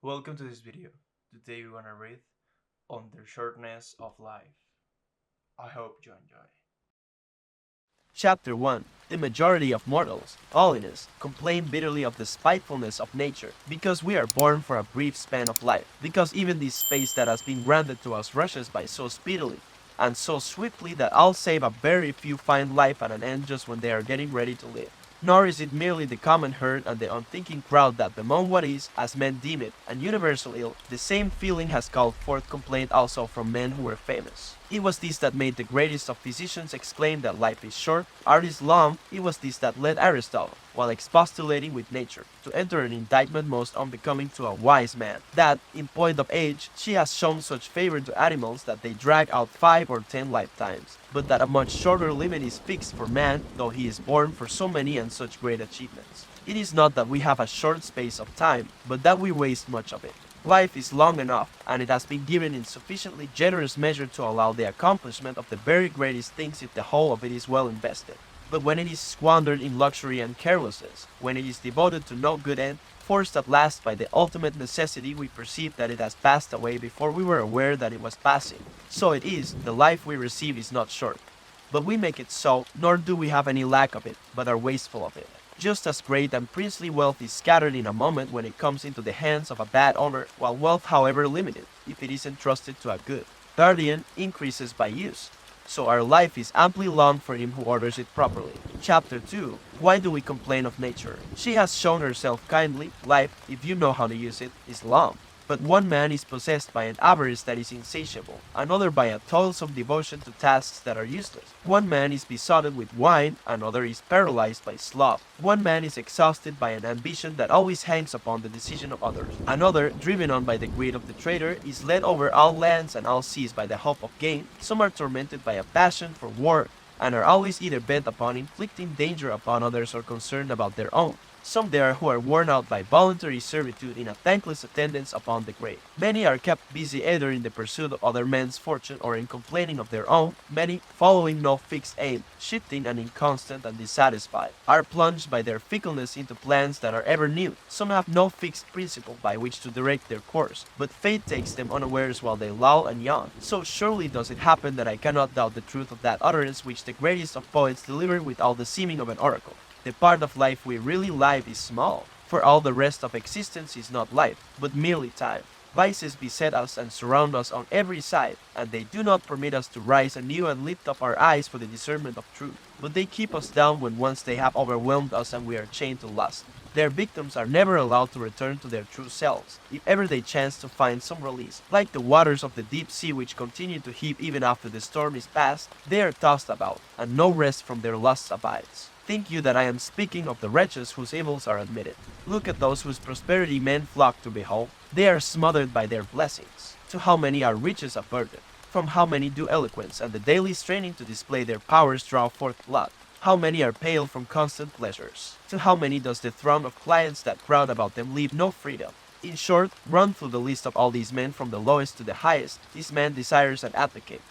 Welcome to this video. Today we're gonna read on the shortness of life. I hope you enjoy. Chapter 1. The majority of mortals, holiness, complain bitterly of the spitefulness of nature, because we are born for a brief span of life, because even this space that has been granted to us rushes by so speedily and so swiftly that all save a very few find life at an end just when they are getting ready to live. Nor is it merely the common herd and the unthinking crowd that bemoan what is, as men deem it, an universal ill. The same feeling has called forth complaint also from men who were famous. It was this that made the greatest of physicians exclaim that life is short, art is long. It was this that led Aristotle, while expostulating with nature, to enter an indictment most unbecoming to a wise man, that, in point of age, she has shown such favor to animals that they drag out 5 or 10 lifetimes, but that a much shorter limit is fixed for man, though he is born for so many and such great achievements. It is not that we have a short space of time, but that we waste much of it. Life is long enough, and it has been given in sufficiently generous measure to allow the accomplishment of the very greatest things if the whole of it is well invested. But when it is squandered in luxury and carelessness, when it is devoted to no good end, forced at last by the ultimate necessity, we perceive that it has passed away before we were aware that it was passing. So it is, the life we receive is not short. But we make it so, nor do we have any lack of it, but are wasteful of it. Just as great and princely wealth is scattered in a moment when it comes into the hands of a bad owner, while wealth, however limited, if it is entrusted to a good guardian, increases by use. So our life is amply long for him who orders it properly. Chapter 2. Why do we complain of nature? She has shown herself kindly. Life, if you know how to use it, is long. But one man is possessed by an avarice that is insatiable, another by a toilsome devotion to tasks that are useless. One man is besotted with wine, another is paralyzed by sloth. One man is exhausted by an ambition that always hangs upon the decision of others. Another, driven on by the greed of the trader, is led over all lands and all seas by the hope of gain. Some are tormented by a passion for war, and are always either bent upon inflicting danger upon others or concerned about their own. Some there are who are worn out by voluntary servitude in a thankless attendance upon the grave. Many are kept busy either in the pursuit of other men's fortune or in complaining of their own. Many, following no fixed aim, shifting and inconstant and dissatisfied, are plunged by their fickleness into plans that are ever new. Some have no fixed principle by which to direct their course, but fate takes them unawares while they loll and yawn. So surely does it happen that I cannot doubt the truth of that utterance which the greatest of poets deliver with all the seeming of an oracle. The part of life we really live is small, for all the rest of existence is not life, but merely time. Vices beset us and surround us on every side, and they do not permit us to rise anew and lift up our eyes for the discernment of truth. But they keep us down when once they have overwhelmed us and we are chained to lust. Their victims are never allowed to return to their true selves, if ever they chance to find some release. Like the waters of the deep sea which continue to heap even after the storm is past, they are tossed about, and no rest from their lusts abides. Think you that I am speaking of the wretches whose evils are admitted? Look at those whose prosperity men flock to behold. They are smothered by their blessings. To how many are riches a burden? From how many do eloquence and the daily straining to display their powers draw forth blood? How many are pale from constant pleasures? To how many does the throng of clients that crowd about them leave no freedom? In short, run through the list of all these men from the lowest to the highest. This man desires an advocate.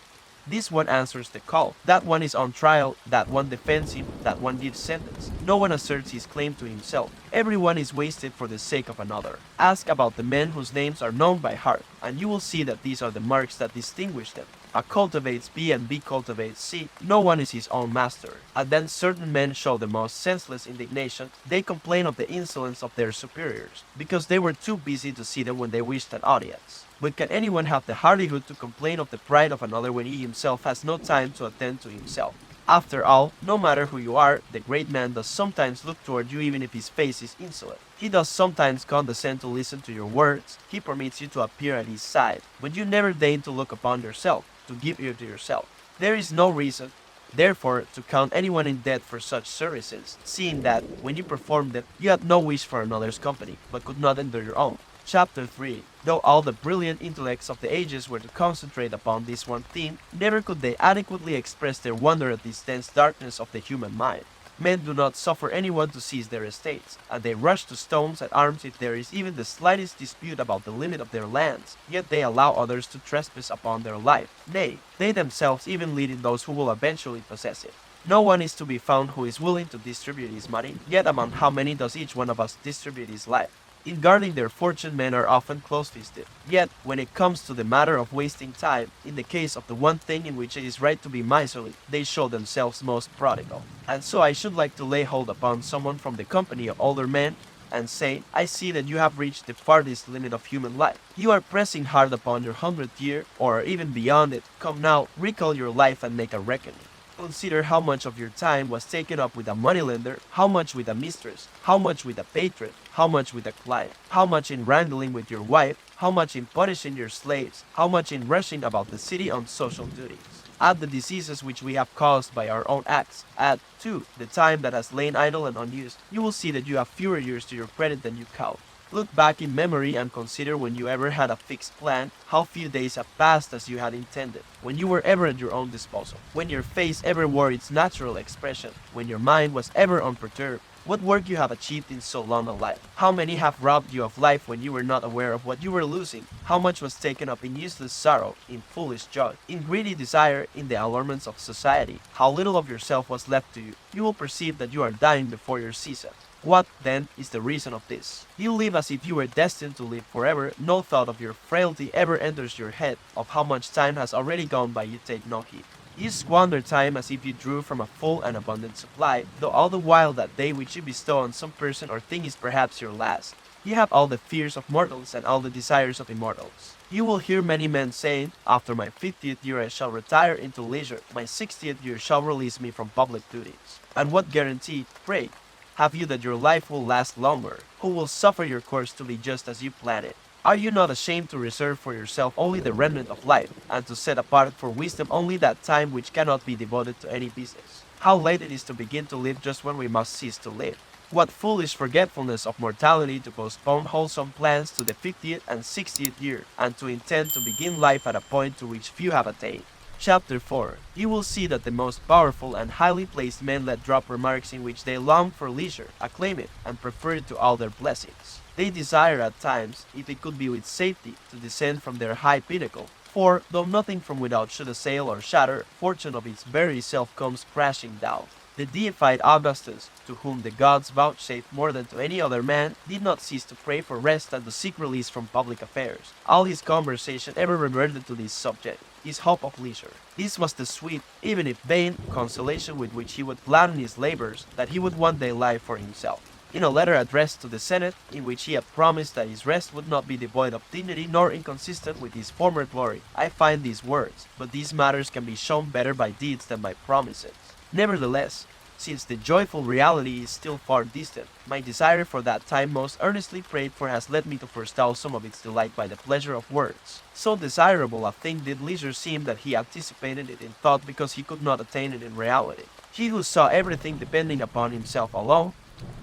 This one answers the call. That one is on trial. That one defends him. That one gives sentence. No one asserts his claim to himself. Everyone is wasted for the sake of another. Ask about the men whose names are known by heart, and you will see that these are the marks that distinguish them. A cultivates B and B cultivates C. No one is his own master. And then certain men show the most senseless indignation. They complain of the insolence of their superiors, because they were too busy to see them when they wished an audience. But can anyone have the hardihood to complain of the pride of another when he himself has no time to attend to himself? After all, no matter who you are, the great man does sometimes look toward you even if his face is insolent. He does sometimes condescend to listen to your words. He permits you to appear at his side, but you never deign to look upon yourself, to give ear to yourself. There is no reason, therefore, to count anyone in debt for such services, seeing that, when you performed them, you had no wish for another's company, but could not endure your own. Chapter 3. Though all the brilliant intellects of the ages were to concentrate upon this one theme, never could they adequately express their wonder at this dense darkness of the human mind. Men do not suffer anyone to seize their estates, and they rush to stones and arms if there is even the slightest dispute about the limit of their lands, yet they allow others to trespass upon their life. Nay, they themselves even lead in those who will eventually possess it. No one is to be found who is willing to distribute his money, yet among how many does each one of us distribute his life? In guarding their fortune, men are often close-fisted. Yet, when it comes to the matter of wasting time, in the case of the one thing in which it is right to be miserly, they show themselves most prodigal. And so I should like to lay hold upon someone from the company of older men and say, I see that you have reached the farthest limit of human life. You are pressing hard upon your 100th year, or even beyond it. Come now, recall your life and make a reckoning. Consider how much of your time was taken up with a moneylender, how much with a mistress, how much with a patron, how much with a client, how much in wrangling with your wife, how much in punishing your slaves, how much in rushing about the city on social duties. Add the diseases which we have caused by our own acts. Add, too, the time that has lain idle and unused. You will see that you have fewer years to your credit than you count. Look back in memory and consider when you ever had a fixed plan, how few days have passed as you had intended, when you were ever at your own disposal, when your face ever wore its natural expression, when your mind was ever unperturbed. What work you have achieved in so long a life? How many have robbed you of life when you were not aware of what you were losing? How much was taken up in useless sorrow, in foolish joy, in greedy desire, in the allurements of society? How little of yourself was left to you? You will perceive that you are dying before your season. What, then, is the reason of this? You live as if you were destined to live forever. No thought of your frailty ever enters your head. Of how much time has already gone by you take no heed. You squander time as if you drew from a full and abundant supply, though all the while that day which you bestow on some person or thing is perhaps your last. You have all the fears of mortals and all the desires of immortals. You will hear many men saying, after my 50th year I shall retire into leisure, my 60th year shall release me from public duties. And what guarantee, pray, have you that your life will last longer? Who will suffer your course to be just as you planned it? Are you not ashamed to reserve for yourself only the remnant of life, and to set apart for wisdom only that time which cannot be devoted to any business? How late it is to begin to live just when we must cease to live. What foolish forgetfulness of mortality to postpone wholesome plans to the 50th and 60th year, and to intend to begin life at a point to which few have attained. Chapter 4. You will see that the most powerful and highly placed men let drop remarks in which they long for leisure, acclaim it, and prefer it to all their blessings. They desire at times, if it could be with safety, to descend from their high pinnacle. For, though nothing from without should assail or shatter, fortune of its very self comes crashing down. The deified Augustus, to whom the gods vouchsafed more than to any other man, did not cease to pray for rest and to seek release from public affairs. All his conversation ever reverted to this subject, his hope of leisure. This was the sweet, even if vain, consolation with which he would plan his labors, that he would one day lie for himself. In a letter addressed to the Senate, in which he had promised that his rest would not be devoid of dignity nor inconsistent with his former glory, I find these words, but these matters can be shown better by deeds than by promises. Nevertheless, since the joyful reality is still far distant, my desire for that time most earnestly prayed for has led me to forestall some of its delight by the pleasure of words. So desirable a thing did leisure seem that he anticipated it in thought because he could not attain it in reality. He who saw everything depending upon himself alone,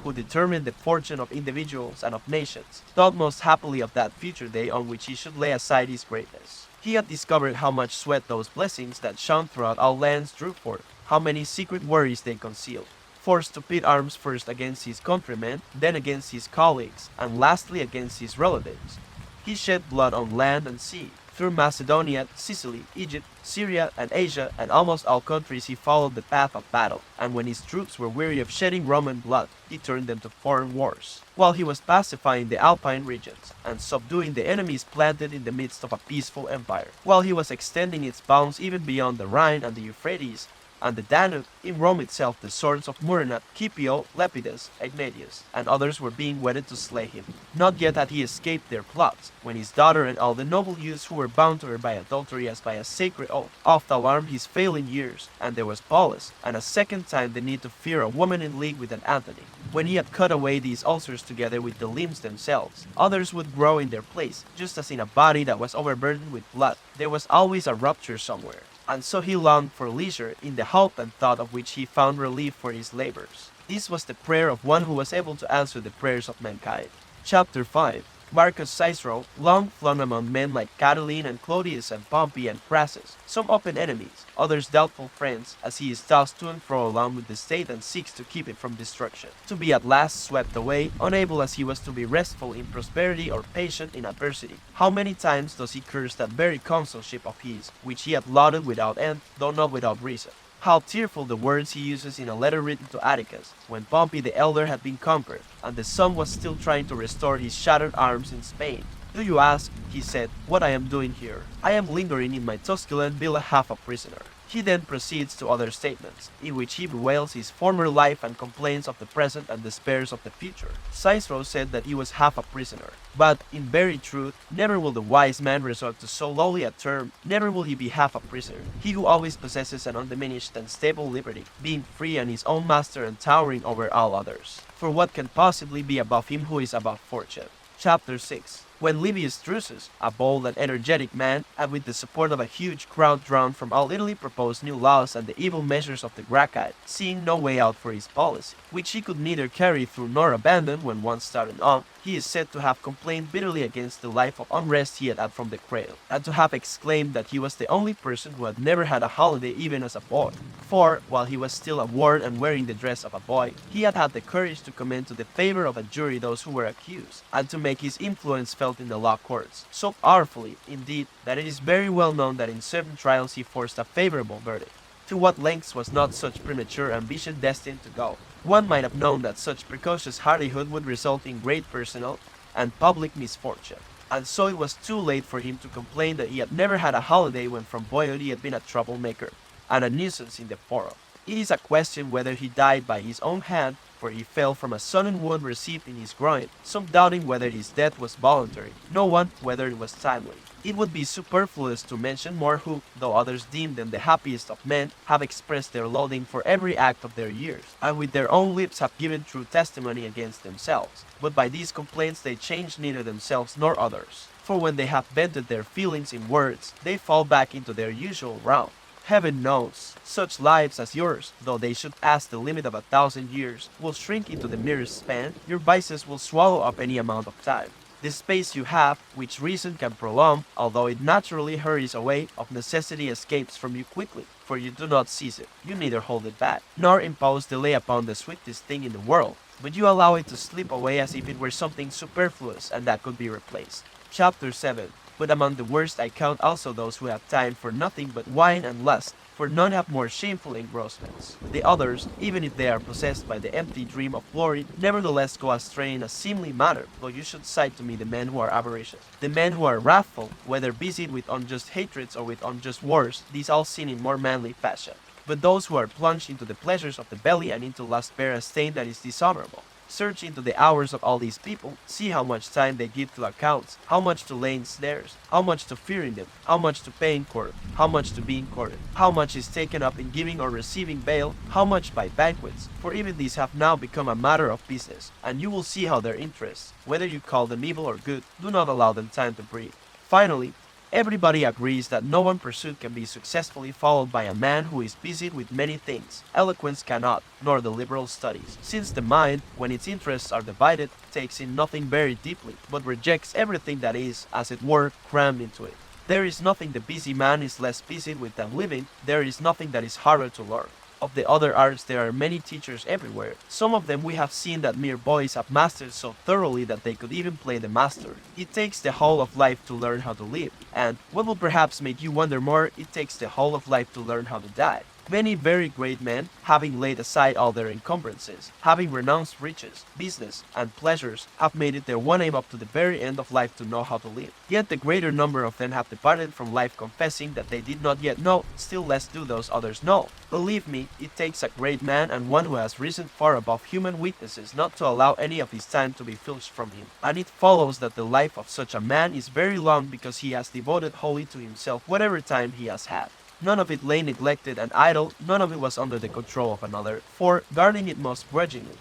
who determined the fortune of individuals and of nations, thought most happily of that future day on which he should lay aside his greatness. He had discovered how much sweat those blessings that shone throughout all lands drew forth, how many secret worries they concealed. Forced to pit arms first against his countrymen, then against his colleagues, and lastly against his relatives. He shed blood on land and sea. Through Macedonia, Sicily, Egypt, Syria, and Asia, and almost all countries he followed the path of battle, and when his troops were weary of shedding Roman blood, he turned them to foreign wars. While he was pacifying the Alpine regions, and subduing the enemies planted in the midst of a peaceful empire. While he was extending its bounds even beyond the Rhine and the Euphrates, and the Danube, in Rome itself the swords of Murinat, Scipio, Lepidus, Ignatius, and others were being whetted to slay him. Not yet had he escaped their plots, when his daughter and all the noble youths who were bound to her by adultery as by a sacred oath, oft alarmed his failing years, and there was Paulus, and a second time the need to fear a woman in league with an Antony. When he had cut away these ulcers together with the limbs themselves, others would grow in their place, just as in a body that was overburdened with blood, there was always a rupture somewhere. And so he longed for leisure, in the hope and thought of which he found relief for his labors. This was the prayer of one who was able to answer the prayers of mankind. Chapter 5. Marcus Cicero long flung among men like Catiline and Clodius and Pompey and Crassus, some open enemies, others doubtful friends, as he is tossed to and fro along with the state and seeks to keep it from destruction, to be at last swept away, unable as he was to be restful in prosperity or patient in adversity. How many times does he curse that very consulship of his, which he had lauded without end, though not without reason? How tearful the words he uses in a letter written to Atticus, when Pompey the Elder had been conquered, and the son was still trying to restore his shattered arms in Spain. Do you ask, he said, what I am doing here? I am lingering in my Tusculan villa half a prisoner. He then proceeds to other statements, in which he bewails his former life and complains of the present and despairs of the future. Cicero said that he was half a prisoner, but, in very truth, never will the wise man resort to so lowly a term, never will he be half a prisoner. He who always possesses an undiminished and stable liberty, being free and his own master and towering over all others. For what can possibly be above him who is above fortune? Chapter 6. When Livius Drusus, a bold and energetic man, and with the support of a huge crowd drawn from all Italy, proposed new laws and the evil measures of the Gracchi, seeing no way out for his policy, which he could neither carry through nor abandon when once started on, he is said to have complained bitterly against the life of unrest he had had from the cradle, and to have exclaimed that he was the only person who had never had a holiday even as a boy. For, while he was still a ward and wearing the dress of a boy, he had had the courage to commend to the favor of a jury those who were accused, and to make his influence felt in the law courts, so powerfully, indeed, that it is very well known that in certain trials he forced a favorable verdict. To what lengths was not such premature ambition destined to go? One might have known that such precocious hardihood would result in great personal and public misfortune, and so it was too late for him to complain that he had never had a holiday when from boyhood he had been a troublemaker and a nuisance in the forum. It is a question whether he died by his own hand, for he fell from a sudden wound received in his groin, some doubting whether his death was voluntary, no one whether it was timely. It would be superfluous to mention more who, though others deem them the happiest of men, have expressed their loathing for every act of their years, and with their own lips have given true testimony against themselves. But by these complaints they change neither themselves nor others, for when they have vented their feelings in words, they fall back into their usual round. Heaven knows, such lives as yours, though they should pass the limit of 1,000 years, will shrink into the merest span. Your vices will swallow up any amount of time. The space you have, which reason can prolong, although it naturally hurries away, of necessity escapes from you quickly, for you do not seize it, you neither hold it back, nor impose delay upon the sweetest thing in the world, but you allow it to slip away as if it were something superfluous and that could be replaced. Chapter 7. But among the worst I count also those who have time for nothing but wine and lust, for none have more shameful engrossments. The others, even if they are possessed by the empty dream of glory, nevertheless go astray in a seemly manner, though you should cite to me the men who are avaricious. The men who are wrathful, whether busied with unjust hatreds or with unjust wars, these all sin in more manly fashion. But those who are plunged into the pleasures of the belly and into lust bear a stain that is dishonorable. Search into the hours of all these people, see how much time they give to accounts, how much to lay in snares, how much to fear in them, how much to pay in court, how much to be in courted, how much is taken up in giving or receiving bail, how much by banquets, for even these have now become a matter of business, and you will see how their interests, whether you call them evil or good, do not allow them time to breathe. Finally, everybody agrees that no one pursuit can be successfully followed by a man who is busied with many things. Eloquence cannot, nor the liberal studies, since the mind, when its interests are divided, takes in nothing very deeply, but rejects everything that is, as it were, crammed into it. There is nothing the busy man is less busied with than living, there is nothing that is harder to learn. Of the other arts there are many teachers everywhere. Some of them we have seen that mere boys have mastered so thoroughly that they could even play the master. It takes the whole of life to learn how to live, and, what will perhaps make you wonder more, it takes the whole of life to learn how to die. Many very great men, having laid aside all their encumbrances, having renounced riches, business, and pleasures, have made it their one aim up to the very end of life to know how to live. Yet the greater number of them have departed from life confessing that they did not yet know, still less do those others know. Believe me, it takes a great man and one who has risen far above human weaknesses not to allow any of his time to be filched from him. And it follows that the life of such a man is very long because he has devoted wholly to himself whatever time he has had. None of it lay neglected and idle, none of it was under the control of another, for, guarding it most grudgingly,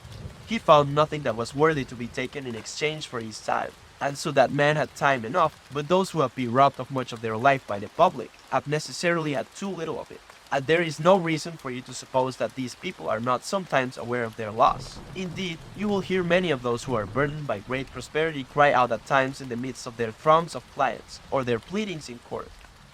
he found nothing that was worthy to be taken in exchange for his time. And so that man had time enough, but those who have been robbed of much of their life by the public have necessarily had too little of it. And there is no reason for you to suppose that these people are not sometimes aware of their loss. Indeed, you will hear many of those who are burdened by great prosperity cry out at times in the midst of their throngs of clients, or their pleadings in court,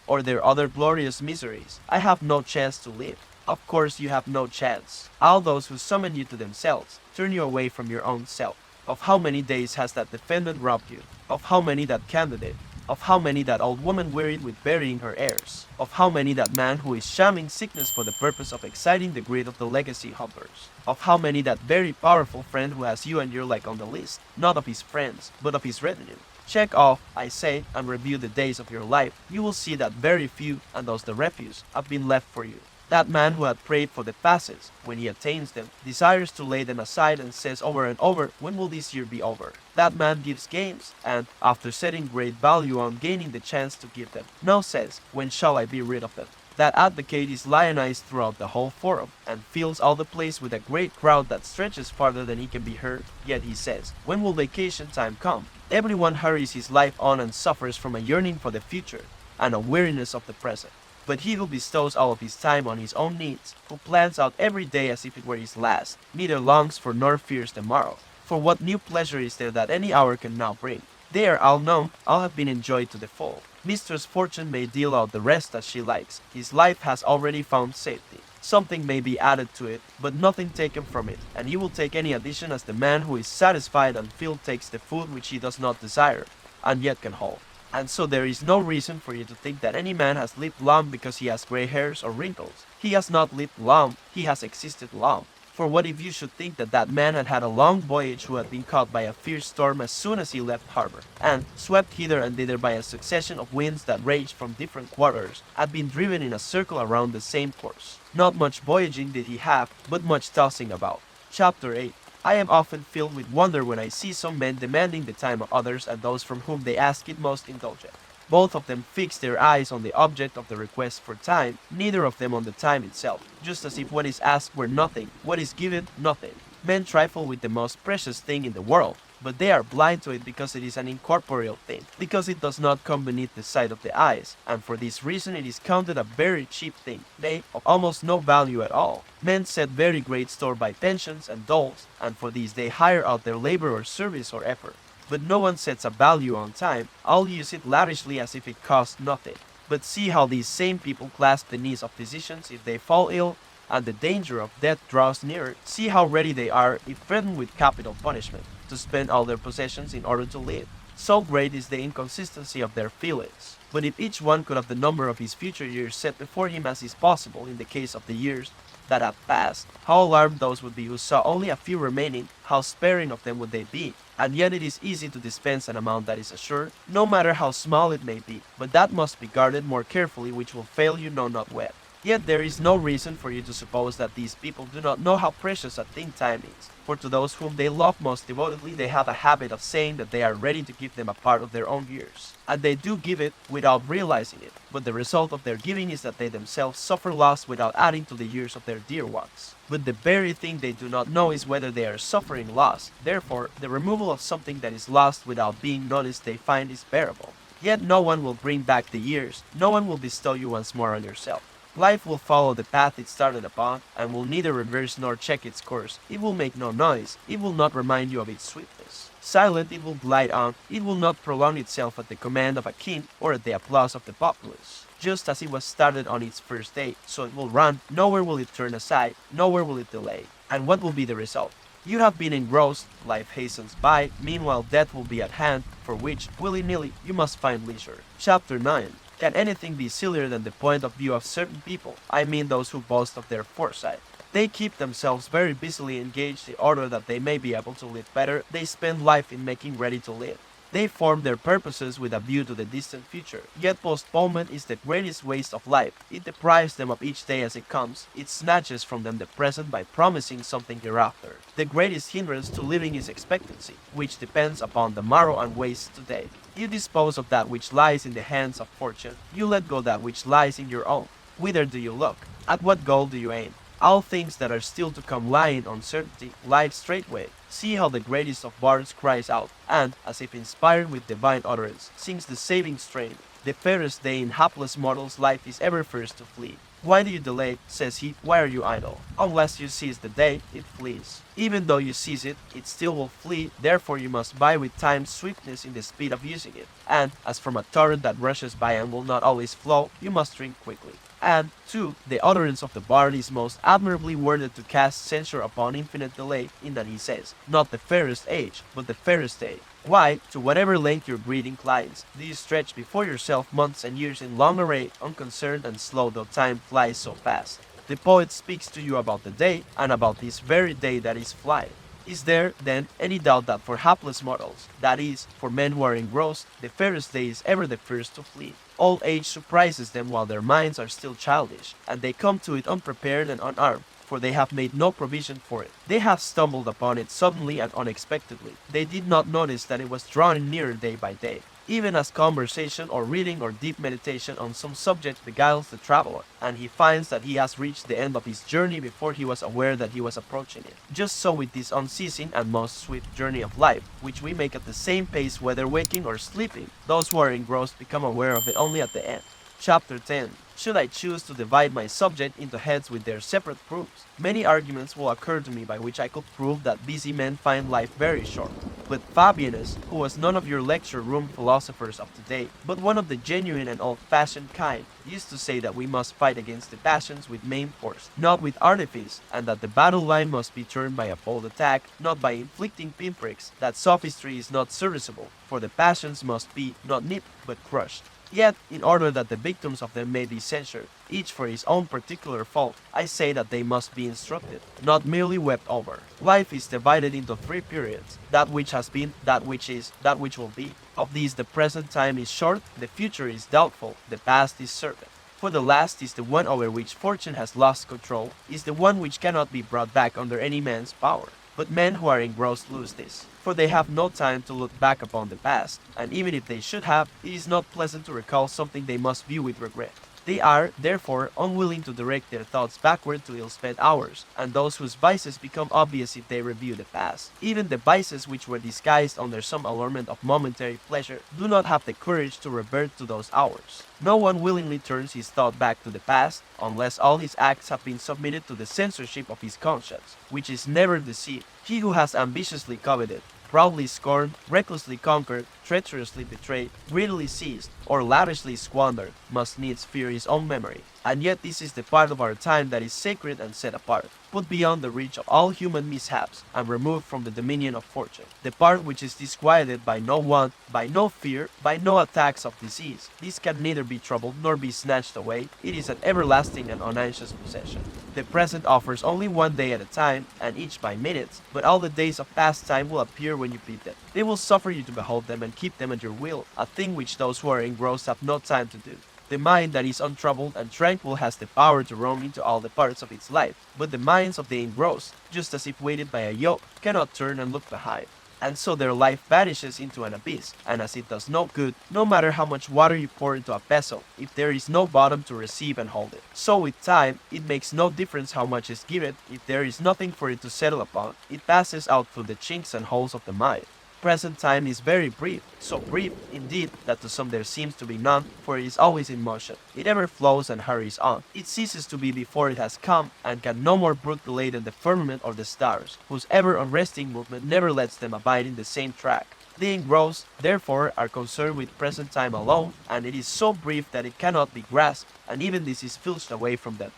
or their other glorious miseries, I have no chance to live. Of course you have no chance. All those who summon you to themselves, turn you away from your own self. Of how many days has that defendant robbed you? Of how many that candidate? of how many that old woman wearied with burying her heirs, of how many that man who is shamming sickness for the purpose of exciting the greed of the legacy hoppers, of how many that very powerful friend who has you and your like on the list, not of his friends, but of his retinue. Check off, I say, and review the days of your life. You will see that very few, and thus the refuse, have been left for you. That man who had prayed for the passes, when he attains them, desires to lay them aside and says over and over, when will this year be over? That man gives games, and, after setting great value on gaining the chance to give them, now says, when shall I be rid of them? That advocate is lionized throughout the whole forum, and fills all the place with a great crowd that stretches farther than he can be heard, yet he says, when will vacation time come? Everyone hurries his life on and suffers from a yearning for the future, and a weariness of the present. But he who bestows all of his time on his own needs, who plans out every day as if it were his last, neither longs for nor fears the morrow. For what new pleasure is there that any hour can now bring? They are all known, all have been enjoyed to the full. Mistress Fortune may deal out the rest as she likes. His life has already found safety. Something may be added to it, but nothing taken from it, and he will take any addition as the man who is satisfied and filled takes the food which he does not desire, and yet can hold. And so there is no reason for you to think that any man has lived long because he has gray hairs or wrinkles. He has not lived long, he has existed long. For what if you should think that that man had had a long voyage who had been caught by a fierce storm as soon as he left harbor, and, swept hither and thither by a succession of winds that raged from different quarters, had been driven in a circle around the same course. Not much voyaging did he have, but much tossing about. Chapter 8. I am often filled with wonder when I see some men demanding the time of others and those from whom they ask it most indulgent. Both of them fix their eyes on the object of the request for time, neither of them on the time itself, just as if what is asked were nothing, what is given nothing. Men trifle with the most precious thing in the world, but they are blind to it because it is an incorporeal thing, because it does not come beneath the sight of the eyes, and for this reason it is counted a very cheap thing, nay, of almost no value at all. Men set very great store by pensions and doles, and for these they hire out their labor or service or effort. But no one sets a value on time, all use it lavishly as if it cost nothing. But see how these same people clasp the knees of physicians if they fall ill, and the danger of death draws nearer. See how ready they are, if threatened with capital punishment, to spend all their possessions in order to live. So great is the inconsistency of their feelings. But if each one could have the number of his future years set before him as is possible in the case of the years that have passed, how alarmed those would be who saw only a few remaining, how sparing of them would they be. And yet it is easy to dispense an amount that is assured, no matter how small it may be, but that must be guarded more carefully, which will fail you know not when. Yet there is no reason for you to suppose that these people do not know how precious a thing time is, for to those whom they love most devotedly they have a habit of saying that they are ready to give them a part of their own years. And they do give it without realizing it, but the result of their giving is that they themselves suffer loss without adding to the years of their dear ones. But the very thing they do not know is whether they are suffering loss. Therefore, the removal of something that is lost without being noticed they find is bearable. Yet no one will bring back the years, no one will bestow you once more on yourself. Life will follow the path it started upon, and will neither reverse nor check its course. It will make no noise, it will not remind you of its sweetness. Silent it will glide on, it will not prolong itself at the command of a king or at the applause of the populace. Just as it was started on its first day, so it will run, nowhere will it turn aside, nowhere will it delay. And what will be the result? You have been engrossed, life hastens by, meanwhile death will be at hand, for which, willy-nilly, you must find leisure. Chapter 9. Can anything be sillier than the point of view of certain people? I mean those who boast of their foresight. They keep themselves very busily engaged in order that they may be able to live better. They spend life in making ready to live. They form their purposes with a view to the distant future. Yet postponement is the greatest waste of life. It deprives them of each day as it comes. It snatches from them the present by promising something hereafter. The greatest hindrance to living is expectancy, which depends upon the morrow and wastes today. You dispose of that which lies in the hands of fortune. You let go that which lies in your own. Whither do you look? At what goal do you aim? All things that are still to come lie in uncertainty, lie straightway. See how the greatest of bards cries out, and, as if inspired with divine utterance, sings the saving strain. The fairest day in hapless mortal's life is ever first to flee. Why do you delay, says he, why are you idle? Unless you seize the day, it flees. Even though you seize it, it still will flee, therefore you must buy with time's swiftness in the speed of using it. And, as from a torrent that rushes by and will not always flow, you must drink quickly. And, 2. The utterance of the bard is most admirably worded to cast censure upon infinite delay, in that he says, not the fairest age, but the fairest day. Why, to whatever length your greed inclines, do you stretch before yourself months and years in long array, unconcerned and slow though time flies so fast? The poet speaks to you about the day, and about this very day that is flying. Is there, then, any doubt that for hapless mortals, that is, for men who are engrossed, the fairest day is ever the first to flee? Old age surprises them while their minds are still childish, and they come to it unprepared and unarmed, for they have made no provision for it. They have stumbled upon it suddenly and unexpectedly. They did not notice that it was drawing nearer day by day. Even as conversation or reading or deep meditation on some subject beguiles the traveler, and he finds that he has reached the end of his journey before he was aware that he was approaching it. Just so with this unceasing and most swift journey of life, which we make at the same pace whether waking or sleeping, those who are engrossed become aware of it only at the end. Chapter 10. Should I choose to divide my subject into heads with their separate proofs, many arguments will occur to me by which I could prove that busy men find life very short. But Fabianus, who was none of your lecture room philosophers of today, but one of the genuine and old-fashioned kind, used to say that we must fight against the passions with main force, not with artifice, and that the battle line must be turned by a bold attack, not by inflicting pinpricks, that sophistry is not serviceable, for the passions must be not nipped but crushed. Yet, in order that the victims of them may be censured, each for his own particular fault, I say that they must be instructed, not merely wept over. Life is divided into three periods: that which has been, that which is, that which will be. Of these the present time is short, the future is doubtful, the past is certain. For the last is the one over which fortune has lost control, is the one which cannot be brought back under any man's power. But men who are engrossed lose this, for they have no time to look back upon the past, and even if they should have, it is not pleasant to recall something they must view with regret. They are, therefore, unwilling to direct their thoughts backward to ill-spent hours, and those whose vices become obvious if they review the past. Even the vices which were disguised under some allurement of momentary pleasure do not have the courage to revert to those hours. No one willingly turns his thought back to the past, unless all his acts have been submitted to the censorship of his conscience, which is never deceived. He who has ambitiously coveted, proudly scorned, recklessly conquered, treacherously betrayed, greedily seized, or lavishly squandered, must needs fear his own memory. And yet this is the part of our time that is sacred and set apart, put beyond the reach of all human mishaps, and removed from the dominion of fortune. The part which is disquieted by no want, by no fear, by no attacks of disease. This can neither be troubled nor be snatched away. It is an everlasting and unanxious possession. The present offers only one day at a time, and each by minutes, but all the days of past time will appear when you bid them. They will suffer you to behold them and keep them at your will, a thing which those who are engrossed have no time to do. The mind that is untroubled and tranquil has the power to roam into all the parts of its life, but the minds of the engrossed, just as if weighted by a yoke, cannot turn and look behind. And so their life vanishes into an abyss, and as it does no good, no matter how much water you pour into a vessel, if there is no bottom to receive and hold it. So with time, it makes no difference how much is given, if there is nothing for it to settle upon, it passes out through the chinks and holes of the mind. Present time is very brief, so brief, indeed, that to some there seems to be none, for it is always in motion. It ever flows and hurries on. It ceases to be before it has come, and can no more brook delay than the firmament or the stars, whose ever unresting movement never lets them abide in the same track. The engrossed, therefore, are concerned with present time alone, and it is so brief that it cannot be grasped, and even this is filched away from them,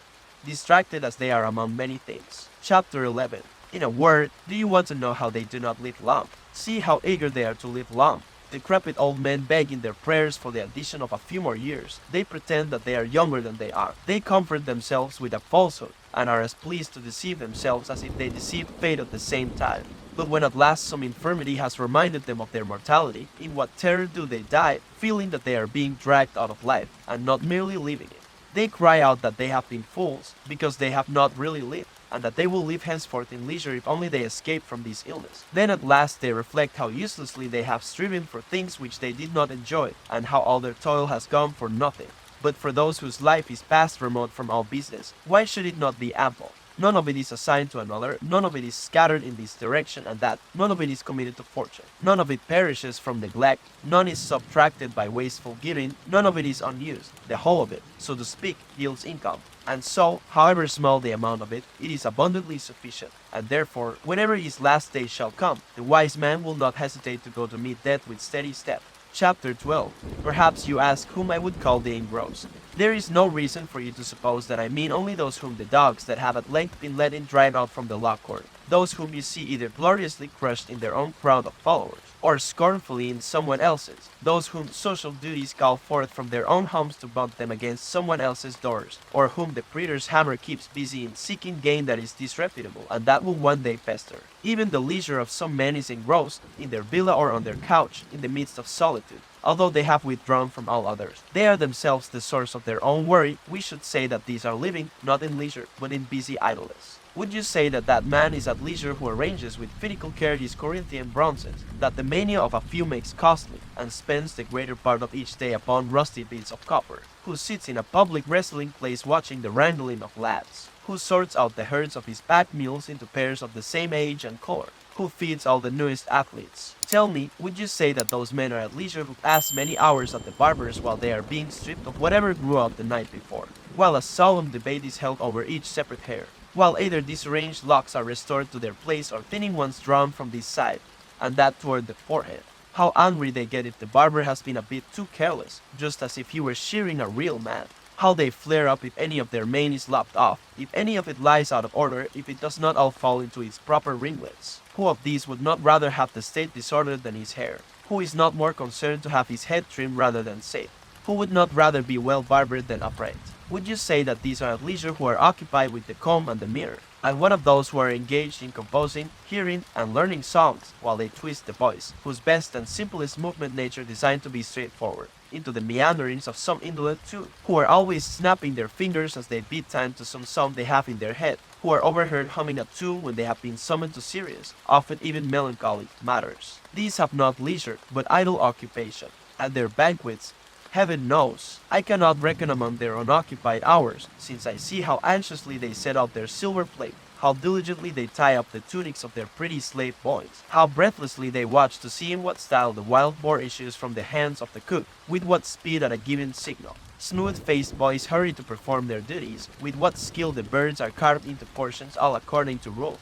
distracted as they are among many things. Chapter 11. In a word, do you want to know how they do not live long? See how eager they are to live long. Decrepit old men beg in their prayers for the addition of a few more years. They pretend that they are younger than they are. They comfort themselves with a falsehood, and are as pleased to deceive themselves as if they deceived fate at the same time. But when at last some infirmity has reminded them of their mortality, in what terror do they die, feeling that they are being dragged out of life, and not merely living it. They cry out that they have been fools, because they have not really lived, and that they will live henceforth in leisure if only they escape from this illness. Then at last they reflect how uselessly they have striven for things which they did not enjoy, and how all their toil has gone for nothing. But for those whose life is past remote from all business, why should it not be ample? None of it is assigned to another, none of it is scattered in this direction and that, none of it is committed to fortune. None of it perishes from neglect, none is subtracted by wasteful giving, none of it is unused. The whole of it, so to speak, yields income. And so, however small the amount of it, it is abundantly sufficient. And therefore, whenever his last day shall come, the wise man will not hesitate to go to meet death with steady step. Chapter 12. Perhaps you ask whom I would call the engrossed. There is no reason for you to suppose that I mean only those whom the dogs that have at length been let in drive out from the law court. those whom you see either gloriously crushed in their own crowd of followers, or scornfully in someone else's, those whom social duties call forth from their own homes to bunt them against someone else's doors, or whom the praetor's hammer keeps busy in seeking gain that is disreputable and that will one day fester. Even the leisure of some men is engrossed in their villa or on their couch in the midst of solitude. Although they have withdrawn from all others, they are themselves the source of their own worry. We should say that these are living, not in leisure, but in busy idleness. Would you say that that man is at leisure who arranges with finical care his Corinthian bronzes, that the mania of a few makes costly, and spends the greater part of each day upon rusty bits of copper, who sits in a public wrestling place watching the wrangling of lads, who sorts out the herds of his pack mules into pairs of the same age and color, who feeds all the newest athletes? Tell me, would you say that those men are at leisure who pass many hours at the barber's while they are being stripped of whatever grew out the night before, while a solemn debate is held over each separate hair, while either disarranged locks are restored to their place or thinning ones drawn from this side, and that toward the forehead? How angry they get if the barber has been a bit too careless, just as if he were shearing a real man. How they flare up if any of their mane is lopped off, if any of it lies out of order, if it does not all fall into its proper ringlets. Who of these would not rather have the state disordered than his hair? Who is not more concerned to have his head trimmed rather than shaved? Who would not rather be well barbered than upright? Would you say that these are at leisure who are occupied with the comb and the mirror? And what of those who are engaged in composing, hearing, and learning songs, while they twist the voice, whose best and simplest movement nature designed to be straightforward, into the meanderings of some indolent tune, who are always snapping their fingers as they beat time to some song they have in their head, who are overheard humming a tune when they have been summoned to serious, often even melancholy, matters? These have not leisure, but idle occupation. At their banquets, heaven knows, I cannot reckon among their unoccupied hours, since I see how anxiously they set out their silver plate, how diligently they tie up the tunics of their pretty slave boys, how breathlessly they watch to see in what style the wild boar issues from the hands of the cook, with what speed at a given signal. Smooth-faced boys hurry to perform their duties, with what skill the birds are carved into portions all according to rule.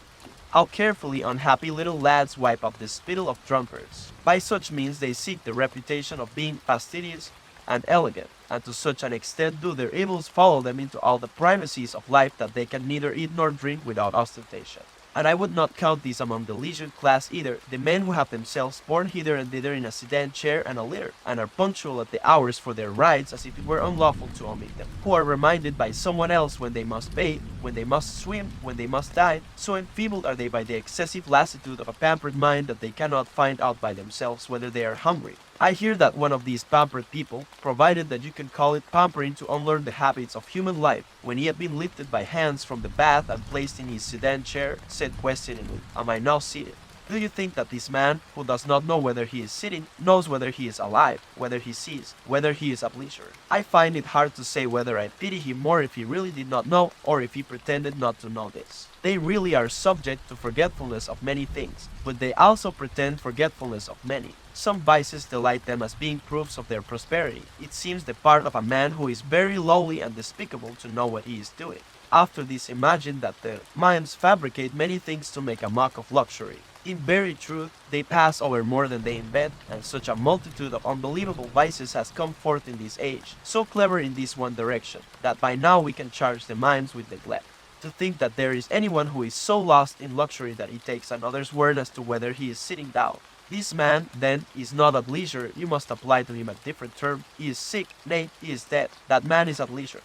How carefully unhappy little lads wipe up the spittle of drunkards. By such means they seek the reputation of being fastidious and elegant, and to such an extent do their evils follow them into all the privacies of life that they can neither eat nor drink without ostentation. And I would not count these among the leisured class either, the men who have themselves borne hither and thither in a sedan chair and a litter, and are punctual at the hours for their rides as if it were unlawful to omit them, who are reminded by someone else when they must bathe, when they must swim, when they must dine, so enfeebled are they by the excessive lassitude of a pampered mind that they cannot find out by themselves whether they are hungry. I hear that one of these pampered people, provided that you can call it pampering to unlearn the habits of human life, when he had been lifted by hands from the bath and placed in his sedan chair, said questioningly, "Am I now seated?" Do you think that this man, who does not know whether he is sitting, knows whether he is alive, whether he sees, whether he is at leisure? I find it hard to say whether I pity him more if he really did not know, or if he pretended not to know this. They really are subject to forgetfulness of many things, but they also pretend forgetfulness of many. Some vices delight them as being proofs of their prosperity. It seems the part of a man who is very lowly and despicable to know what he is doing. After this, imagine that the mimes fabricate many things to make a mock of luxury. In very truth, they pass over more than they invent, and such a multitude of unbelievable vices has come forth in this age, so clever in this one direction, that by now we can charge the mimes with neglect. To think that there is anyone who is so lost in luxury that he takes another's word as to whether he is sitting down. This man, then, is not at leisure. You must apply to him a different term. He is sick, nay, he is dead. That man is at leisure,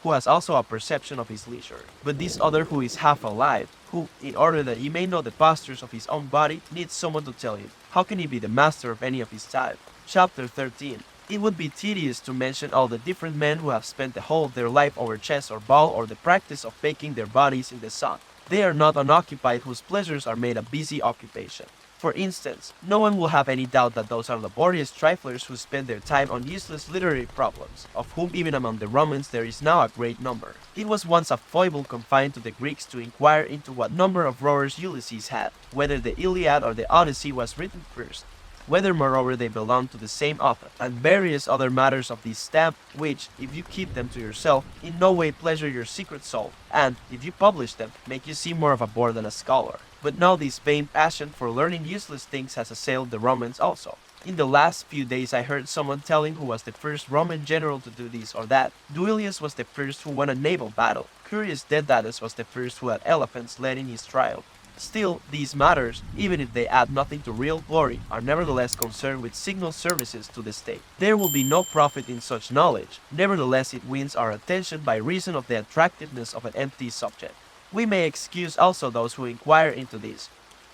who has also a perception of his leisure. But this other who is half alive, who, in order that he may know the postures of his own body, needs someone to tell him, how can he be the master of any of his type? Chapter 13. It would be tedious to mention all the different men who have spent the whole of their life over chess or ball or the practice of baking their bodies in the sun. They are not unoccupied whose pleasures are made a busy occupation. For instance, no one will have any doubt that those are laborious triflers who spend their time on useless literary problems, of whom even among the Romans there is now a great number. It was once a foible confined to the Greeks to inquire into what number of rowers Ulysses had, whether the Iliad or the Odyssey was written first, whether moreover they belong to the same author, and various other matters of this stamp, which, if you keep them to yourself, in no way pleasure your secret soul, and, if you publish them, make you seem more of a bore than a scholar. But now this vain passion for learning useless things has assailed the Romans also. In the last few days I heard someone telling who was the first Roman general to do this or that. Duilius was the first who won a naval battle. Curious Dedatus was the first who had elephants led in his trial. Still, these matters, even if they add nothing to real glory, are nevertheless concerned with signal services to the state. There will be no profit in such knowledge, nevertheless it wins our attention by reason of the attractiveness of an empty subject. We may excuse also those who inquire into this,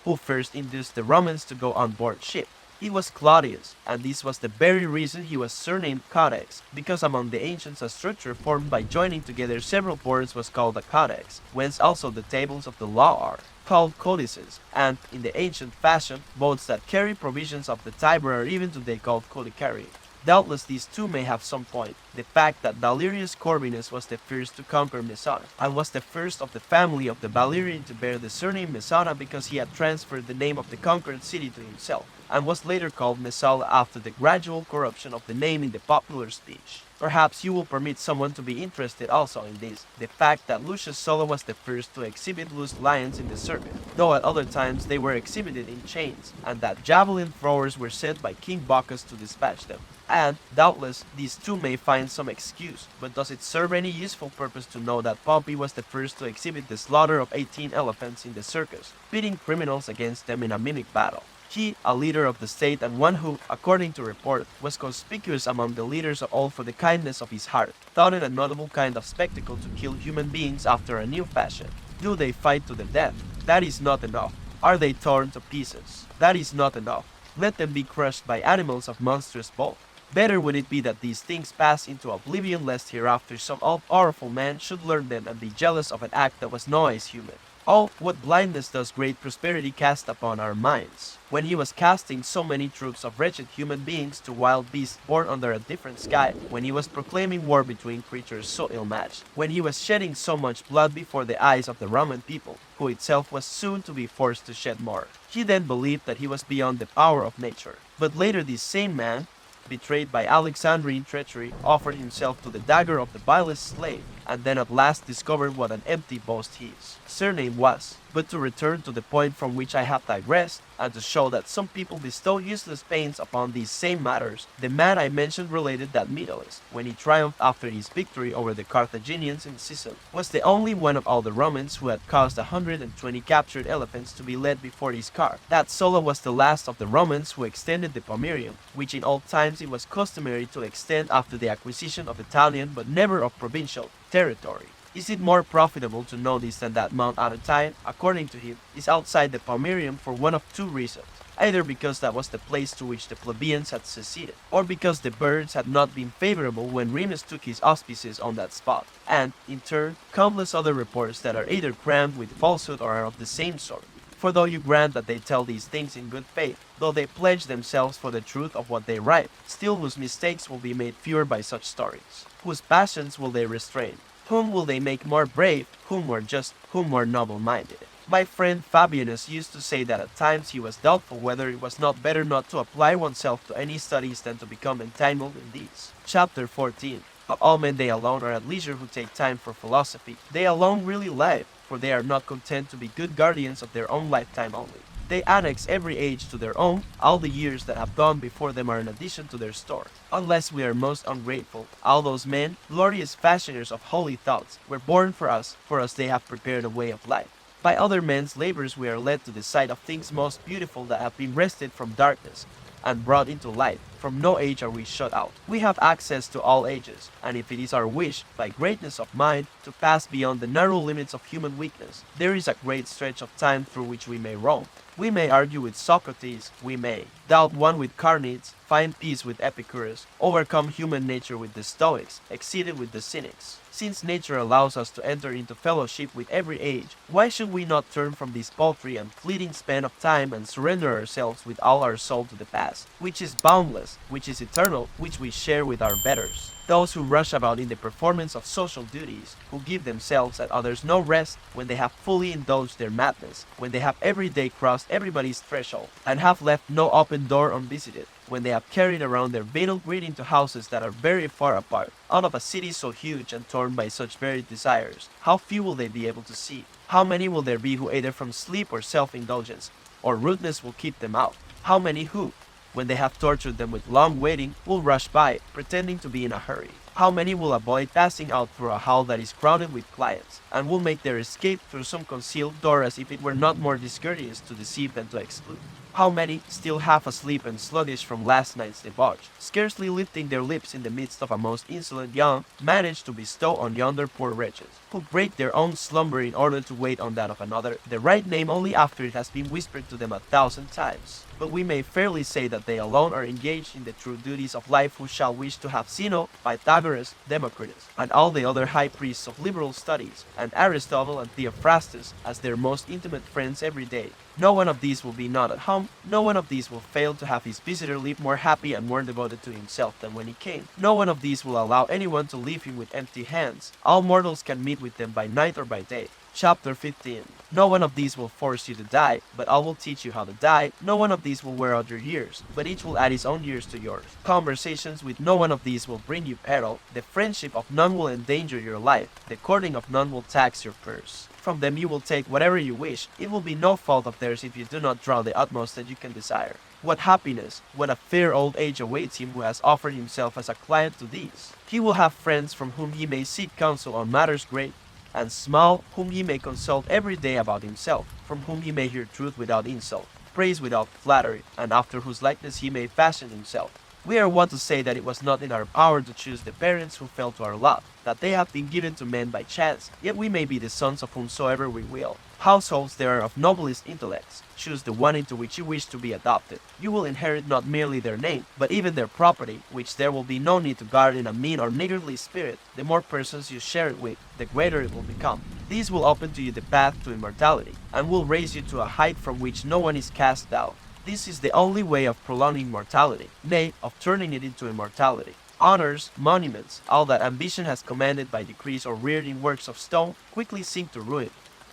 who first induced the Romans to go on board ship. He was Claudius, and this was the very reason he was surnamed Codex, because among the ancients a structure formed by joining together several boards was called a codex, whence also the tables of the law are, called codices, and, in the ancient fashion, boats that carry provisions of the Tiber are even today called codicari. Doubtless these two may have some point. The fact that Valerius Corvinus was the first to conquer Messana, and was the first of the family of the Valerian to bear the surname Messana because he had transferred the name of the conquered city to himself, and was later called Messala after the gradual corruption of the name in the popular speech. Perhaps you will permit someone to be interested also in this, the fact that Lucius Sulla was the first to exhibit loose lions in the circuit, though at other times they were exhibited in chains, and that javelin throwers were sent by King Bacchus to dispatch them. And, doubtless, these two may find some excuse, but does it serve any useful purpose to know that Pompey was the first to exhibit the slaughter of 18 elephants in the circus, pitting criminals against them in a mimic battle? He, a leader of the state and one who, according to report, was conspicuous among the leaders of all for the kindness of his heart, thought it a notable kind of spectacle to kill human beings after a new fashion. Do they fight to the death? That is not enough. Are they torn to pieces? That is not enough. Let them be crushed by animals of monstrous bulk. Better would it be that these things pass into oblivion lest hereafter some all-powerful man should learn them and be jealous of an act that was nowise human. Oh, what blindness does great prosperity cast upon our minds! When he was casting so many troops of wretched human beings to wild beasts born under a different sky, when he was proclaiming war between creatures so ill-matched, when he was shedding so much blood before the eyes of the Roman people, who itself was soon to be forced to shed more, he then believed that he was beyond the power of nature. But later this same man, betrayed by Alexandrine treachery, offered himself to the dagger of the vilest slave, and then at last discovered what an empty boast his surname was. But to return to the point from which I have digressed, and to show that some people bestow useless pains upon these same matters, the man I mentioned related that Metellus, when he triumphed after his victory over the Carthaginians in Sicily, was the only one of all the Romans who had caused 120 captured elephants to be led before his car. That Sulla was the last of the Romans who extended the Pomerium, which in old times it was customary to extend after the acquisition of Italian but never of provincial territory. Is it more profitable to know this than that Mount Aventine, according to him, is outside the Pomerium for one of two reasons, either because that was the place to which the plebeians had seceded, or because the birds had not been favorable when Remus took his auspices on that spot, and, in turn, countless other reports that are either crammed with falsehood or are of the same sort. For though you grant that they tell these things in good faith, though they pledge themselves for the truth of what they write, still whose mistakes will be made fewer by such stories? Whose passions will they restrain? Whom will they make more brave? Whom more just? Whom more noble-minded? My friend Fabianus used to say that at times he was doubtful whether it was not better not to apply oneself to any studies than to become entangled in these. Chapter 14. Of all men they alone are at leisure who take time for philosophy. They alone really live, for they are not content to be good guardians of their own lifetime only. They annex every age to their own, all the years that have gone before them are an addition to their store. Unless we are most ungrateful, all those men, glorious fashioners of holy thoughts, were born for us they have prepared a way of life. By other men's labors we are led to the sight of things most beautiful that have been wrested from darkness, and brought into light. From no age are we shut out. We have access to all ages, and if it is our wish, by greatness of mind, to pass beyond the narrow limits of human weakness, there is a great stretch of time through which we may roam. We may argue with Socrates, we may doubt one with Carneades, find peace with Epicurus, overcome human nature with the Stoics, exceed it with the Cynics. Since nature allows us to enter into fellowship with every age, why should we not turn from this paltry and fleeting span of time and surrender ourselves with all our soul to the past, which is boundless, which is eternal, which we share with our betters? Those who rush about in the performance of social duties, who give themselves and others no rest when they have fully indulged their madness, when they have every day crossed everybody's threshold, and have left no open door unvisited, when they have carried around their venal greeting to houses that are very far apart, out of a city so huge and torn by such varied desires, how few will they be able to see? How many will there be who either from sleep or self-indulgence, or rudeness will keep them out? How many who, when they have tortured them with long waiting, will rush by, pretending to be in a hurry? How many will avoid passing out through a hall that is crowded with clients, and will make their escape through some concealed door as if it were not more discourteous to deceive than to exclude? How many, still half asleep and sluggish from last night's debauch, scarcely lifting their lips in the midst of a most insolent yawn, manage to bestow on yonder poor wretches, who break their own slumber in order to wait on that of another, the right name only after it has been whispered to them 1,000 times? But we may fairly say that they alone are engaged in the true duties of life who shall wish to have Zeno, Pythagoras, Democritus, and all the other high priests of liberal studies, and Aristotle and Theophrastus as their most intimate friends every day. No one of these will be not at home, no one of these will fail to have his visitor live more happy and more devoted to himself than when he came. No one of these will allow anyone to leave him with empty hands. All mortals can meet with them by night or by day. Chapter 15. No one of these will force you to die, but all will teach you how to die. No one of these will wear out your years, but each will add his own years to yours. Conversations with no one of these will bring you peril. The friendship of none will endanger your life. The courting of none will tax your purse. From them you will take whatever you wish. It will be no fault of theirs if you do not draw the utmost that you can desire. What happiness, what a fair old age awaits him who has offered himself as a client to these. He will have friends from whom he may seek counsel on matters great and small, whom he may consult every day about himself, from whom he may hear truth without insult, praise without flattery, and after whose likeness he may fashion himself. We are wont to say that it was not in our power to choose the parents who fell to our lot, that they have been given to men by chance, yet we may be the sons of whomsoever we will. Households there are of noblest intellects. Choose the one into which you wish to be adopted. You will inherit not merely their name, but even their property, which there will be no need to guard in a mean or niggardly spirit. The more persons you share it with, the greater it will become. These will open to you the path to immortality, and will raise you to a height from which no one is cast down. This is the only way of prolonging mortality, nay, of turning it into immortality. Honors, monuments, all that ambition has commanded by decrees or reared in works of stone, quickly sink to ruin.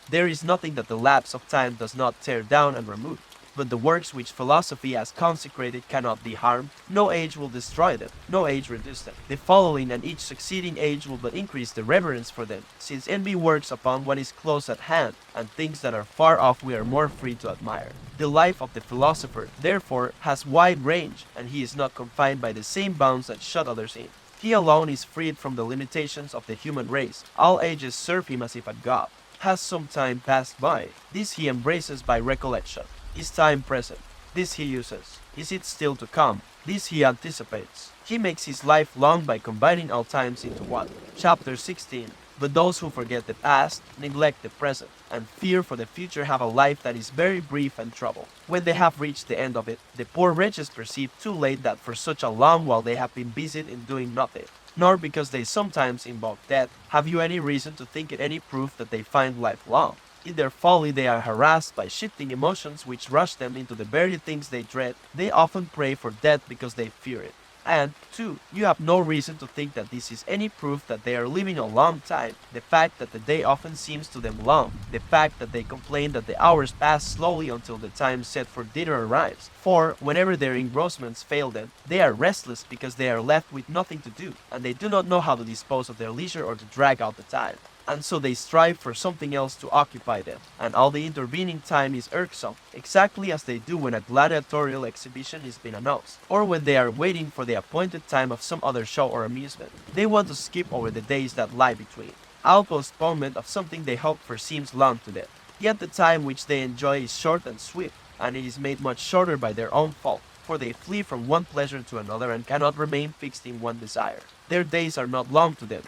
There is nothing that the lapse of time does not tear down and remove, but the works which philosophy has consecrated cannot be harmed. No age will destroy them, no age reduce them. The following and each succeeding age will but increase the reverence for them, since envy works upon what is close at hand, and things that are far off we are more free to admire. The life of the philosopher, therefore, has wide range, and he is not confined by the same bounds that shut others in. He alone is freed from the limitations of the human race. All ages serve him as if a god. Has some time passed by? This he embraces by recollection. Is time present? This he uses. Is it still to come? This he anticipates. He makes his life long by combining all times into one. Chapter 16. But those who forget the past, neglect the present, and fear for the future have a life that is very brief and troubled. When they have reached the end of it, the poor wretches perceive too late that for such a long while they have been busied in doing nothing. Nor because they sometimes invoke death, have you any reason to think it any proof that they find life long. In their folly they are harassed by shifting emotions which rush them into the very things they dread. They often pray for death because they fear it. And, 2. You have no reason to think that this is any proof that they are living a long time. The fact that the day often seems to them long. The fact that they complain that the hours pass slowly until the time set for dinner arrives. For, whenever their engrossments fail them, they are restless because they are left with nothing to do, and they do not know how to dispose of their leisure or to drag out the time. And so they strive for something else to occupy them, and all the intervening time is irksome, exactly as they do when a gladiatorial exhibition is being announced, or when they are waiting for the appointed time of some other show or amusement. They want to skip over the days that lie between. All postponement of something they hope for seems long to them. Yet the time which they enjoy is short and swift, and it is made much shorter by their own fault, for they flee from one pleasure to another and cannot remain fixed in one desire. Their days are not long to them,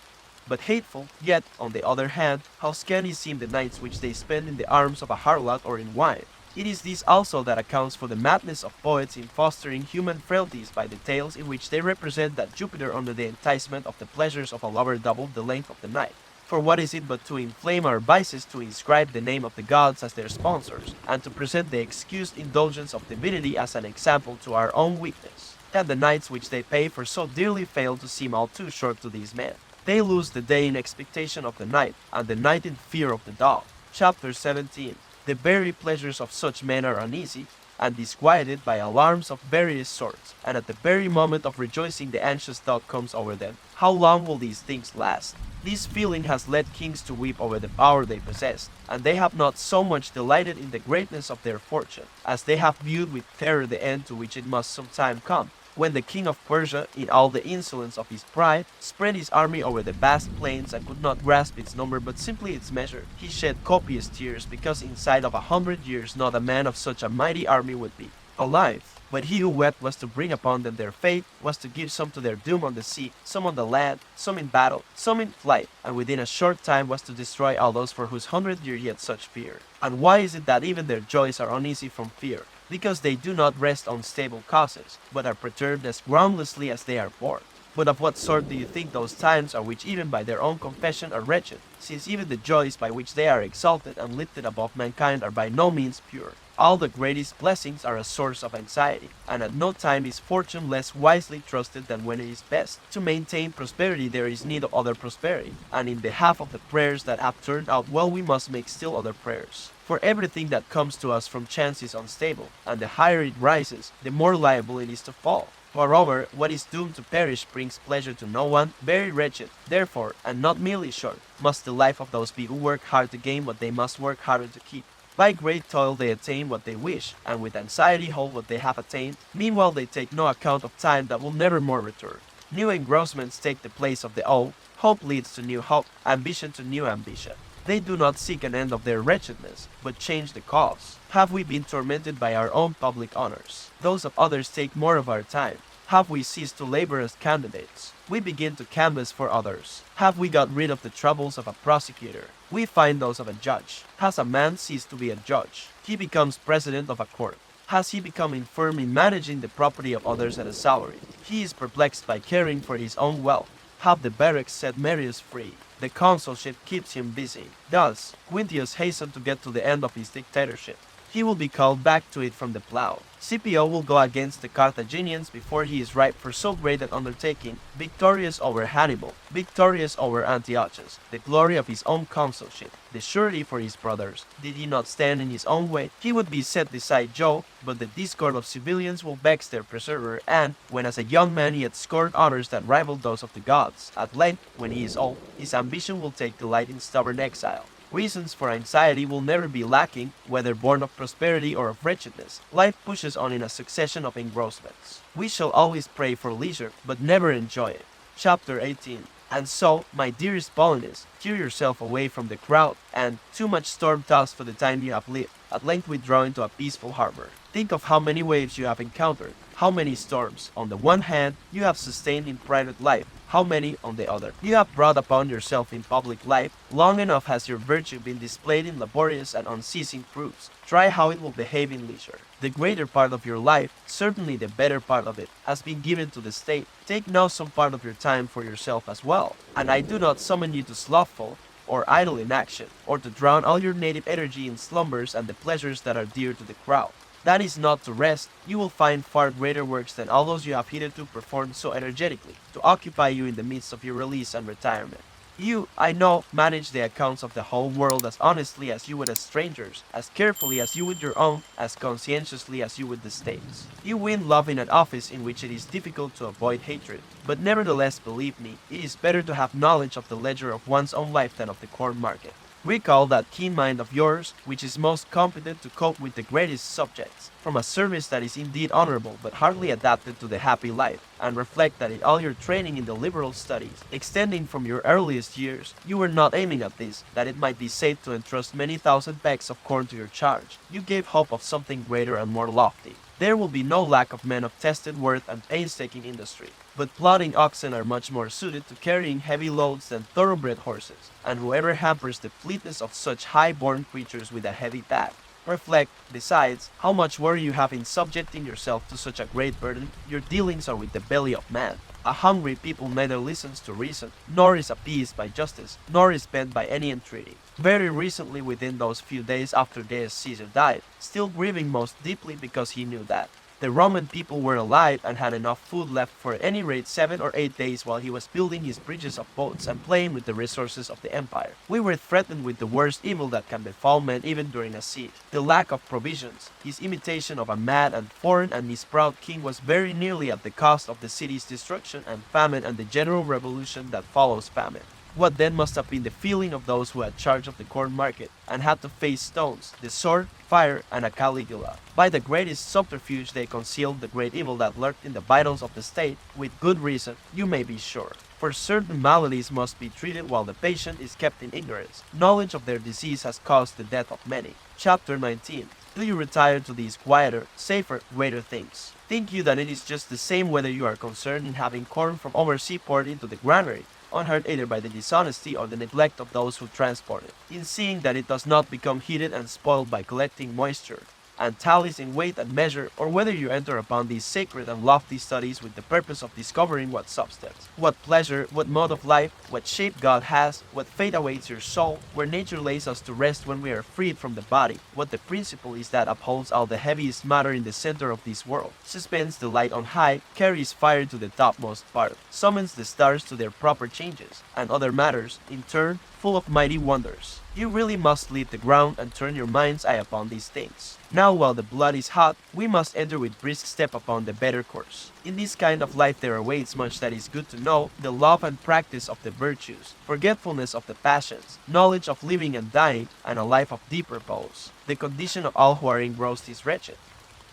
but hateful. Yet, on the other hand, how scanty seem the nights which they spend in the arms of a harlot or in wine. It is this also that accounts for the madness of poets in fostering human frailties by the tales in which they represent that Jupiter under the enticement of the pleasures of a lover doubled the length of the night. For what is it but to inflame our vices to inscribe the name of the gods as their sponsors, and to present the excused indulgence of divinity as an example to our own weakness? Can the nights which they pay for so dearly fail to seem all too short to these men? They lose the day in expectation of the night, and the night in fear of the dawn. Chapter 17. The very pleasures of such men are uneasy, and disquieted by alarms of various sorts, and at the very moment of rejoicing the anxious thought comes over them, how long will these things last? This feeling has led kings to weep over the power they possessed, and they have not so much delighted in the greatness of their fortune, as they have viewed with terror the end to which it must sometime come, when the king of Persia, in all the insolence of his pride, spread his army over the vast plains and could not grasp its number but simply its measure. He shed copious tears, because inside of 100 years not a man of such a mighty army would be alive. But he who wept was to bring upon them their fate, was to give some to their doom on the sea, some on the land, some in battle, some in flight, and within a short time was to destroy all those for whose 100 year he had such fear. And why is it that even their joys are uneasy from fear? Because they do not rest on stable causes, but are perturbed as groundlessly as they are born. But of what sort do you think those times are which even by their own confession are wretched, since even the joys by which they are exalted and lifted above mankind are by no means pure? All the greatest blessings are a source of anxiety, and at no time is fortune less wisely trusted than when it is best. To maintain prosperity there is need of other prosperity, and in behalf of the prayers that have turned out well we must make still other prayers. For everything that comes to us from chance is unstable, and the higher it rises, the more liable it is to fall. Moreover, what is doomed to perish brings pleasure to no one, very wretched. Therefore, and not merely short, must the life of those be who work hard to gain what they must work harder to keep. By great toil they attain what they wish, and with anxiety hold what they have attained. Meanwhile they take no account of time that will never more return. New engrossments take the place of the old, hope leads to new hope, ambition to new ambition. They do not seek an end of their wretchedness, but change the cause. Have we been tormented by our own public honors? Those of others take more of our time. Have we ceased to labor as candidates? We begin to canvass for others. Have we got rid of the troubles of a prosecutor? We find those of a judge. Has a man ceased to be a judge? He becomes president of a court. Has he become infirm in managing the property of others at a salary? He is perplexed by caring for his own wealth. Have the barracks set Marius free? The consulship keeps him busy. Thus, Quintius hastened to get to the end of his dictatorship. He will be called back to it from the plow. Scipio will go against the Carthaginians before he is ripe for so great an undertaking, victorious over Hannibal, victorious over Antiochus, the glory of his own consulship, the surety for his brothers. Did he not stand in his own way, he would be set beside Jove, but the discord of civilians will vex their preserver, and, when as a young man he had scored honors that rivaled those of the gods, at length, when he is old, his ambition will take delight in stubborn exile. Reasons for anxiety will never be lacking, whether born of prosperity or of wretchedness. Life pushes on in a succession of engrossments. We shall always pray for leisure, but never enjoy it. Chapter 18. And so, my dearest Paulinus, tear yourself away from the crowd, and, too much storm-tossed for the time you have lived, at length withdraw into a peaceful harbor. Think of how many waves you have encountered, how many storms, on the one hand, you have sustained in private life, how many, on the other, you have brought upon yourself in public life. Long enough has your virtue been displayed in laborious and unceasing proofs. Try how it will behave in leisure. The greater part of your life, certainly the better part of it, has been given to the state. Take now some part of your time for yourself as well. And I do not summon you to slothful or idle inaction, or to drown all your native energy in slumbers and the pleasures that are dear to the crowd. That is not to rest. You will find far greater works than all those you have hitherto performed so energetically, to occupy you in the midst of your release and retirement. You, I know, manage the accounts of the whole world as honestly as you would as strangers, as carefully as you would your own, as conscientiously as you would the state's. You win love in an office in which it is difficult to avoid hatred, but nevertheless, believe me, it is better to have knowledge of the ledger of one's own life than of the corn market. Recall that keen mind of yours, which is most competent to cope with the greatest subjects, from a service that is indeed honorable but hardly adapted to the happy life, and reflect that in all your training in the liberal studies, extending from your earliest years, you were not aiming at this, that it might be safe to entrust many thousand pecks of corn to your charge. You gave hope of something greater and more lofty. There will be no lack of men of tested worth and painstaking industry, but plodding oxen are much more suited to carrying heavy loads than thoroughbred horses, and whoever hampers the fleetness of such high-born creatures with a heavy pack. Reflect, besides, how much worry you have in subjecting yourself to such a great burden. Your dealings are with the belly of man. A hungry people neither listens to reason, nor is appeased by justice, nor is bent by any entreaty. Very recently, within those few days after Gaius Caesar died, still grieving most deeply because he knew that, The Roman people were alive and had enough food left for at any rate 7 or 8 days while he was building his bridges of boats and playing with the resources of the empire. We were threatened with the worst evil that can befall men even during a siege. The lack of provisions. His imitation of a mad and foreign and misproud king was very nearly at the cost of the city's destruction and famine and the general revolution that follows famine. What then must have been the feeling of those who had charge of the corn market and had to face stones, the sword, fire, and a Caligula. By the greatest subterfuge they concealed the great evil that lurked in the vitals of the state, with good reason, you may be sure. For certain maladies must be treated while the patient is kept in ignorance. Knowledge of their disease has caused the death of many. Chapter 19. Do you retire to these quieter, safer, greater things? Think you that it is just the same whether you are concerned in having corn from oversea poured into the granary, unhurt either by the dishonesty or the neglect of those who transport it, in seeing that it does not become heated and spoiled by collecting moisture, and tallies in weight and measure, or whether you enter upon these sacred and lofty studies with the purpose of discovering what substance, what pleasure, what mode of life, what shape God has, what fate awaits your soul, where nature lays us to rest when we are freed from the body, what the principle is that upholds all the heaviest matter in the center of this world, suspends the light on high, carries fire to the topmost part, summons the stars to their proper changes, and other matters, in turn, full of mighty wonders. You really must leave the ground and turn your mind's eye upon these things. Now while the blood is hot, we must enter with brisk step upon the better course. In this kind of life there awaits much that is good to know, the love and practice of the virtues, forgetfulness of the passions, knowledge of living and dying, and a life of deep repose. The condition of all who are engrossed is wretched.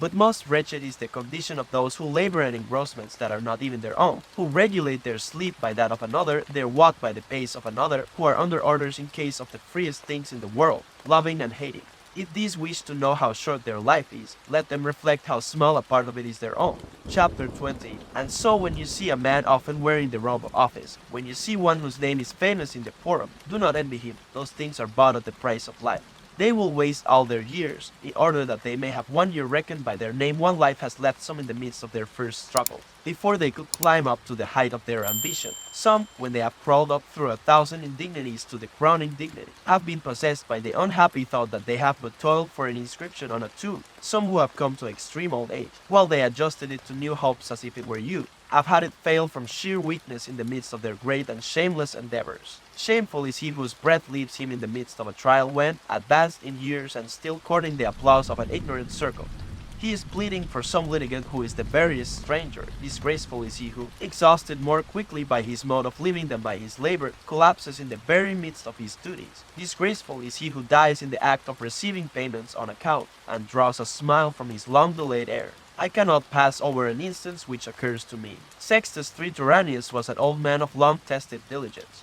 But most wretched is the condition of those who labor at engrossments that are not even their own, who regulate their sleep by that of another, their walk by the pace of another, who are under orders in case of the freest things in the world, loving and hating. If these wish to know how short their life is, let them reflect how small a part of it is their own. Chapter 20. And so when you see a man often wearing the robe of office, when you see one whose name is famous in the forum, do not envy him, those things are bought at the price of life. They will waste all their years, in order that they may have 1 year reckoned by their name. One life has left some in the midst of their first struggle, before they could climb up to the height of their ambition. Some, when they have crawled up through 1,000 indignities to the crowning dignity, have been possessed by the unhappy thought that they have but toiled for an inscription on a tomb. Some who have come to extreme old age, while they adjusted it to new hopes as if it were youth, have had it fail from sheer weakness in the midst of their great and shameless endeavors. Shameful is he whose breath leaves him in the midst of a trial when, advanced in years and still courting the applause of an ignorant circle, he is pleading for some litigant who is the veriest stranger. Disgraceful is he who, exhausted more quickly by his mode of living than by his labor, collapses in the very midst of his duties. Disgraceful is he who dies in the act of receiving payments on account, and draws a smile from his long-delayed heir. I cannot pass over an instance which occurs to me. Sextus Tyrannius was an old man of long-tested diligence,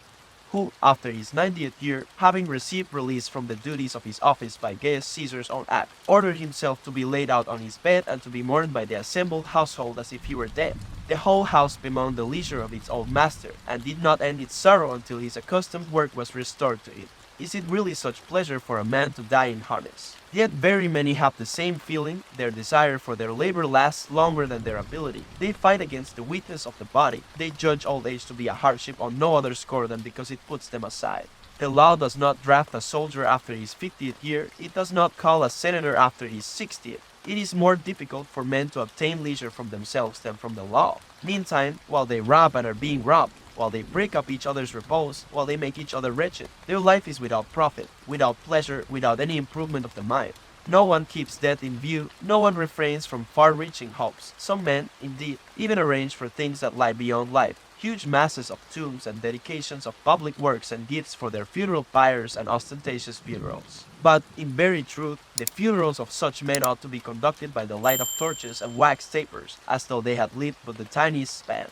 who, after his 90th year, having received release from the duties of his office by Gaius Caesar's own act, ordered himself to be laid out on his bed and to be mourned by the assembled household as if he were dead. The whole house bemoaned the leisure of its old master, and did not end its sorrow until his accustomed work was restored to it. Is it really such pleasure for a man to die in harness? Yet very many have the same feeling. Their desire for their labor lasts longer than their ability. They fight against the weakness of the body. They judge old age to be a hardship on no other score than because it puts them aside. The law does not draft a soldier after his 50th year. It does not call a senator after his 60th. It is more difficult for men to obtain leisure from themselves than from the law. Meantime, while they rob and are being robbed, while they break up each other's repose, while they make each other wretched, their life is without profit, without pleasure, without any improvement of the mind. No one keeps death in view, no one refrains from far-reaching hopes. Some men, indeed, even arrange for things that lie beyond life, huge masses of tombs and dedications of public works and gifts for their funeral pyres and ostentatious funerals. But, in very truth, the funerals of such men ought to be conducted by the light of torches and wax tapers, as though they had lived but the tiniest span.